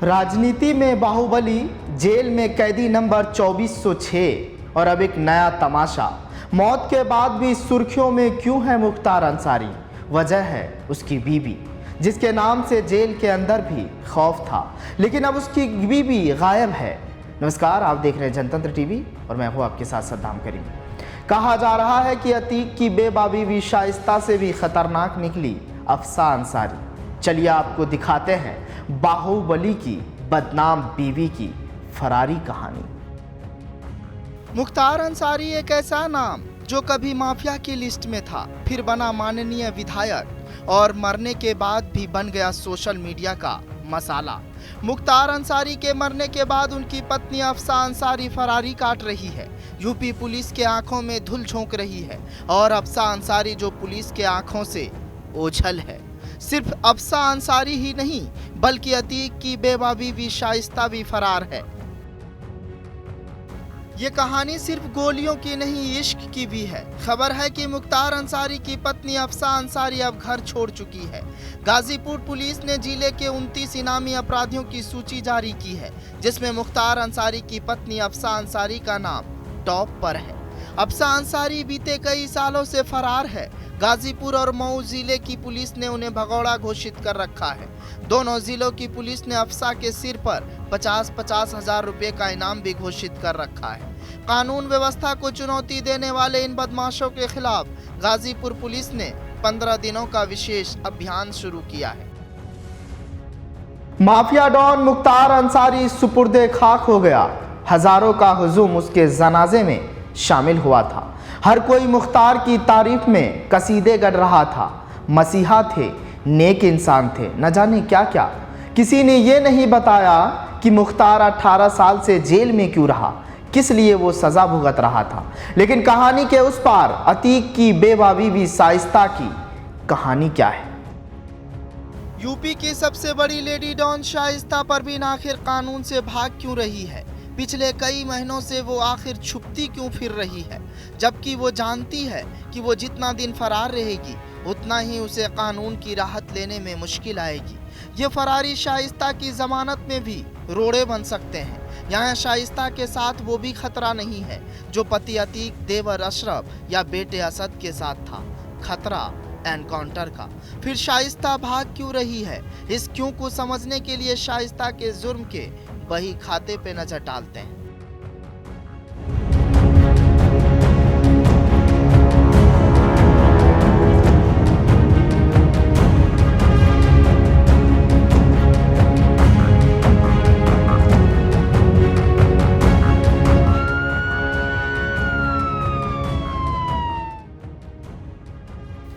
राजनीति में बाहुबली, जेल में कैदी नंबर 2406 और अब एक नया तमाशा। मौत के बाद भी सुर्खियों में क्यों है मुख्तार अंसारी? वजह है उसकी बीवी, जिसके नाम से जेल के अंदर भी खौफ था, लेकिन अब उसकी बीवी गायब है। नमस्कार, आप देख रहे हैं जनतंत्र टीवी और मैं हूं आपके साथ सद्दाम करीम। कहा जा रहा है कि अतीक की बेबाबी भी शाइस्ता से भी खतरनाक निकली। अफसा अंसारी, चलिए आपको दिखाते हैं बाहुबली की बदनाम बीवी की फरारी कहानी। मुख्तार अंसारी एक ऐसा नाम जो कभी माफिया की लिस्ट में था, फिर बना माननीय विधायक और मरने के बाद भी बन गया सोशल मीडिया का मसाला। मुख्तार अंसारी के मरने के बाद उनकी पत्नी अफसा अंसारी फरारी काट रही है। यूपी पुलिस के आंखों में धूल झोंक रही है और अफसा अंसारी जो पुलिस के आंखों से ओझल है। सिर्फ अफसा अंसारी ही नहीं, बल्कि अतीक की बेबाबी भी शाइस्ता भी फरार है। ये कहानी सिर्फ गोलियों की नहीं, इश्क की भी है। खबर है कि मुख्तार अंसारी की पत्नी अफसा अंसारी अब घर छोड़ चुकी है। गाजीपुर पुलिस ने जिले के 29 इनामी अपराधियों की सूची जारी की है, जिसमें मुख्तार अंसारी की पत्नी अफसा अंसारी का नाम टॉप पर है। अफसा अंसारी बीते कई सालों से फरार है। गाजीपुर और मऊ जिले की पुलिस ने उन्हें भगौड़ा घोषित कर रखा है। दोनों जिलों की पुलिस ने अफसा के सिर पर 50-50 हजार रुपए का इनाम भी घोषित कर रखा है। कानून व्यवस्था को चुनौती देने वाले इन बदमाशों के खिलाफ गाजीपुर पुलिस ने 15 दिनों का विशेष अभियान शुरू किया है। माफिया डॉन मुख्तार अंसारी सुपुर्दे खाक हो गया। हजारों का हुजूम उसके जनाजे में शामिल हुआ था। हर कोई मुख्तार की तारीफ में कसीदे गढ़ रहा था। मसीहा थे, नेक इंसान थे, न जाने क्या क्या। किसी ने ये नहीं बताया कि मुख्तार 18 साल से जेल में क्यों रहा, किस लिए वो सजा भुगत रहा था। लेकिन कहानी के उस पार अतीक की बेबाबी भी शाइस्ता की कहानी क्या है? यूपी की सबसे बड़ी लेडी डॉन शाइस्ता परवीन आखिर कानून से भाग क्यों रही है? पिछले कई महीनों से वो आखिर छुपती क्यों फिर रही है, जबकि वो जानती है कि वो जितना दिन फरार रहेगी उतना ही उसे कानून की राहत लेने में मुश्किल आएगी। ये फरारी शाइस्ता की जमानत में भी रोड़े बन सकते हैं। यहाँ शाइस्ता के साथ वो भी खतरा नहीं है जो पति अतीक, देवर अशरफ या बेटे असद के साथ था। खतरा एनकाउंटर का। फिर शाइस्ता भाग क्यों रही है? इस क्यों को समझने के लिए शाइस्ता के जुर्म के बही खाते पे नजर डालते हैं।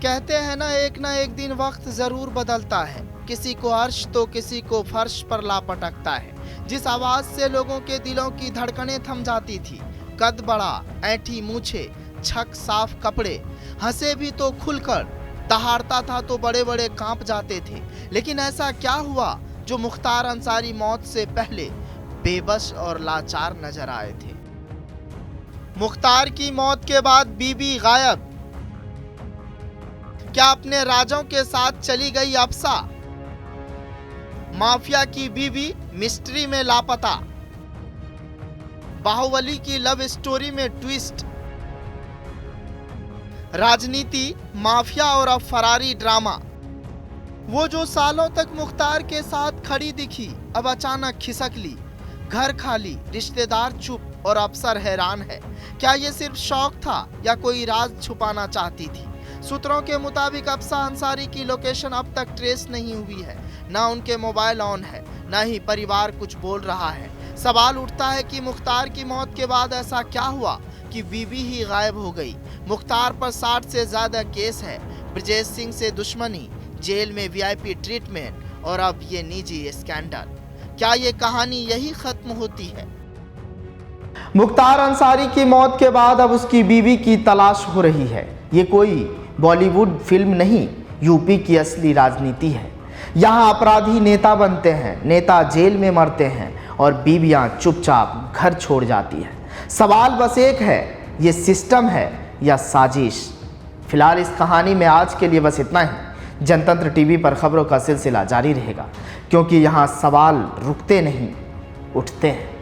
कहते हैं ना एक दिन वक्त जरूर बदलता है। किसी को अर्श तो किसी को फर्श पर ला पटकता है। जिस आवाज से लोगों के दिलों की धड़कनें थम जाती थी, कद बड़ा, ऐंठी मूछे, छक साफ कपड़े, हंसे भी तो खुलकर, दहाड़ता था तो बड़े बड़े कांप जाते थे। लेकिन ऐसा क्या हुआ जो मुख्तार अंसारी मौत से पहले बेबस और लाचार नजर आए थे? मुख्तार की मौत के बाद बीबी गायब। क्या अपने राजों के साथ चली गई अफसा? माफिया की बीवी मिस्ट्री में लापता। बाहुबली की लव स्टोरी में ट्विस्ट। राजनीति, माफिया और अब फरारी ड्रामा। वो जो सालों तक मुख्तार के साथ खड़ी दिखी, अब अचानक खिसक ली। घर खाली, रिश्तेदार चुप और अफसर हैरान है। क्या ये सिर्फ शौक था या कोई राज छुपाना चाहती थी? सूत्रों के मुताबिक अफसा अंसारी की लोकेशन अब तक ट्रेस नहीं हुई है। ना उनके मोबाइल ऑन है, ना ही परिवार कुछ बोल रहा है। सवाल उठता है कि मुख्तार की मौत के बाद ऐसा क्या हुआ कि बीवी ही गायब हो गई? मुख्तार पर 60 से ज्यादा केस है। ब्रजेश सिंह से दुश्मनी, जेल में वीआईपी ट्रीटमेंट और अब ये निजी स्कैंडल। क्या ये कहानी यही खत्म होती है? मुख्तार अंसारी की मौत के बाद अब उसकी बीवी की तलाश हो रही है। ये कोई बॉलीवुड फिल्म नहीं, यूपी की असली राजनीति है। यहाँ अपराधी नेता बनते हैं, नेता जेल में मरते हैं और बीवियाँ चुपचाप घर छोड़ जाती है। सवाल बस एक है, ये सिस्टम है या साजिश? फिलहाल इस कहानी में आज के लिए बस इतना ही। जनतंत्र टीवी पर खबरों का सिलसिला जारी रहेगा, क्योंकि यहाँ सवाल रुकते नहीं, उठते हैं।